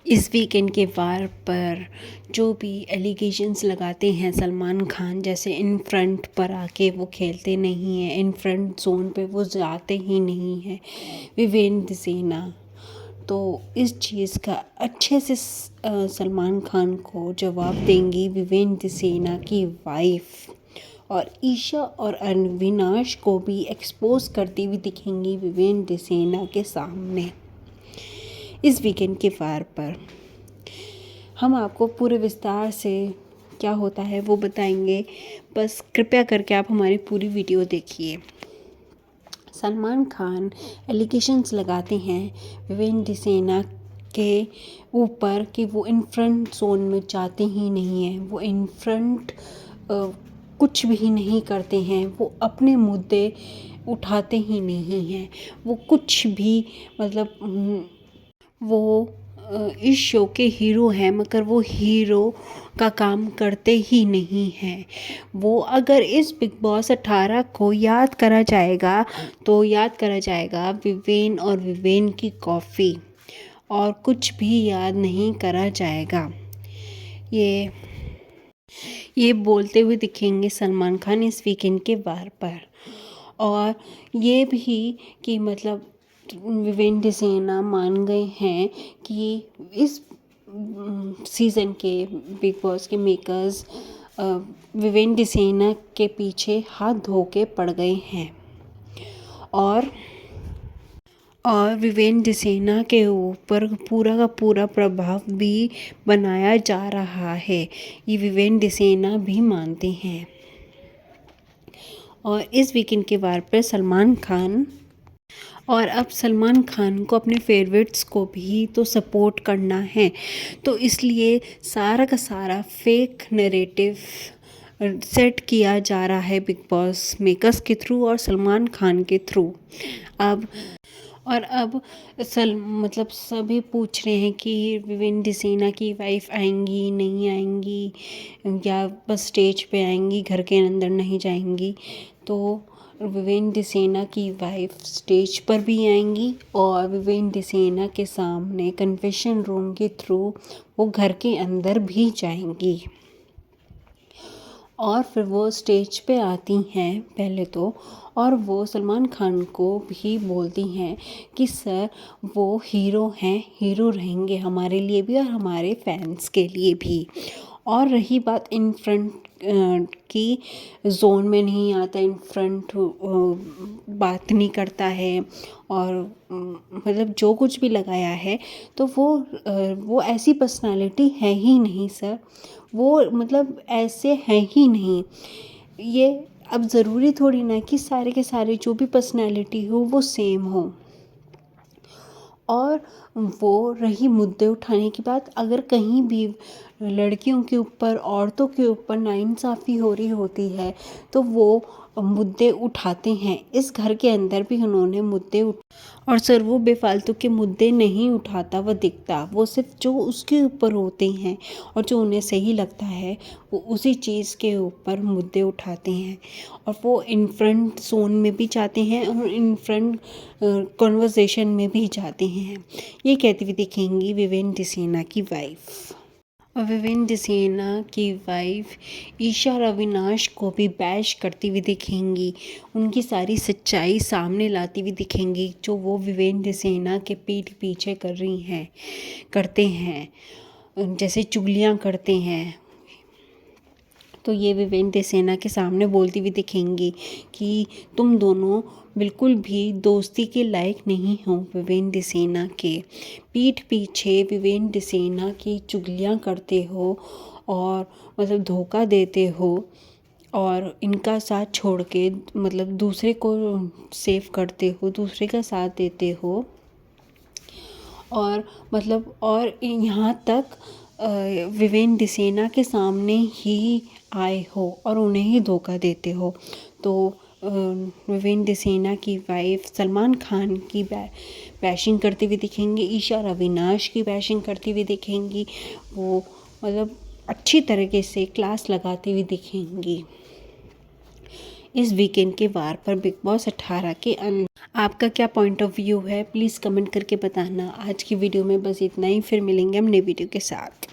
इस वीकेंड के वार पर जो भी एलिगेशंस लगाते हैं सलमान खान, जैसे इन फ्रंट पर आके वो खेलते नहीं हैं, इन फ्रंट जोन पे वो जाते ही नहीं हैं विवेन दिसेना, तो इस चीज़ का अच्छे से सलमान खान को जवाब देंगी विवेन दिसेना की वाइफ, और ईशा और अविनाश को भी एक्सपोज करती हुई दिखेंगी विवेन दिसेना के सामने इस वीकेंड के वार पर। हम आपको पूरे विस्तार से क्या होता है वो बताएंगे, बस कृपया करके आप हमारी पूरी वीडियो देखिए। सलमान खान एलिगेशंस लगाते हैं विवेन दिसेना के ऊपर कि वो इन फ्रंट जोन में जाते ही नहीं हैं, वो इन फ्रंट कुछ भी नहीं करते हैं, वो अपने मुद्दे उठाते ही नहीं हैं, वो कुछ भी मतलब वो इस शो के हीरो हैं मगर वो हीरो का काम करते ही नहीं हैं। वो अगर इस बिग बॉस 18 को याद करा जाएगा तो याद करा जाएगा विवेन और विवेन की कॉफ़ी, और कुछ भी याद नहीं करा जाएगा। ये बोलते हुए दिखेंगे सलमान खान इस वीकेंड के वार पर, और ये भी कि मतलब विवेन दिसेना मान गए हैं कि इस सीज़न के बिग बॉस के मेकर्स विवेन दिसेना के पीछे हाथ धो के पड़ गए हैं, और विवेन दिसेना के ऊपर पूरा का पूरा प्रभाव भी बनाया जा रहा है, ये विवेन दिसेना भी मानते हैं। और इस वीकेंड के वार पर सलमान खान, और अब सलमान खान को अपने फेवरेट्स को भी तो सपोर्ट करना है, तो इसलिए सारा का सारा फेक नैरेटिव सेट किया जा रहा है बिग बॉस मेकर्स के थ्रू और सलमान खान के थ्रू। अब मतलब सभी पूछ रहे हैं कि विवेन दिसेना की वाइफ आएंगी नहीं आएंगी, या बस स्टेज पे आएंगी, घर के अंदर नहीं जाएंगी। तो विवेन दिसेना की वाइफ स्टेज पर भी आएंगी और विवेन दिसेना के सामने कन्फेशन रूम के थ्रू वो घर के अंदर भी जाएंगी, और फिर वो स्टेज पे आती हैं पहले तो, और वो सलमान खान को भी बोलती हैं कि सर वो हीरो हैं, हीरो रहेंगे हमारे लिए भी और हमारे फैंस के लिए भी। और रही बात इन फ्रंट की, जोन में नहीं आता, इन फ्रंट बात नहीं करता है, और मतलब जो कुछ भी लगाया है तो वो ऐसी पर्सनालिटी है ही नहीं सर, वो मतलब ऐसे है ही नहीं। ये अब ज़रूरी थोड़ी ना कि सारे के सारे जो भी पर्सनालिटी हो वो सेम हो। और वो रही मुद्दे उठाने की बात, अगर कहीं भी लड़कियों के ऊपर, औरतों के ऊपर नाइंसाफ़ी हो रही होती है तो वो मुद्दे उठाते हैं। इस घर के अंदर भी उन्होंने मुद्दे और सर वो बेफालतू के मुद्दे नहीं उठाता व दिखता, वो सिर्फ जो उसके ऊपर होते हैं और जो उन्हें सही लगता है वो उसी चीज़ के ऊपर मुद्दे उठाते हैं, और वो इन फ्रंट जोन में भी जाते हैं और इन फ्रंट कॉन्वर्सेशन में भी जाते हैं। ये कहती हुई दिखेंगी विवेन दिसेना की वाइफ। और विवेन दिसेना की वाइफ ईशा और अविनाश को भी बैश करती हुई दिखेंगी, उनकी सारी सच्चाई सामने लाती हुई दिखेंगी जो वो विवेन दिसेना के पीठ पीछे करते हैं, जैसे चुगलियाँ करते हैं। तो ये विवेन दिसेना के सामने बोलती हुई दिखेंगी कि तुम दोनों बिल्कुल भी दोस्ती के लायक नहीं हो। विवेन दिसेना के पीठ पीछे विवेन दिसेना की चुगलियाँ करते हो और मतलब धोखा देते हो, और इनका साथ छोड़ के मतलब दूसरे को सेव करते हो, दूसरे का साथ देते हो, और मतलब और यहाँ तक विवेन दिसेना के सामने ही आए हो और उन्हें ही धोखा देते हो। तो विवेन दिसेना की वाइफ सलमान खान की बैशिंग करती हुई दिखेंगी, ईशा और अविनाश की बैशिंग करती हुई दिखेंगी, वो मतलब अच्छी तरीके से क्लास लगाती हुई दिखेंगी। इस वीकेंड के वार पर बिग बॉस 18 के आपका क्या पॉइंट ऑफ व्यू है, प्लीज़ कमेंट करके बताना। आज की वीडियो में बस इतना ही, फिर मिलेंगे हम नई वीडियो के साथ।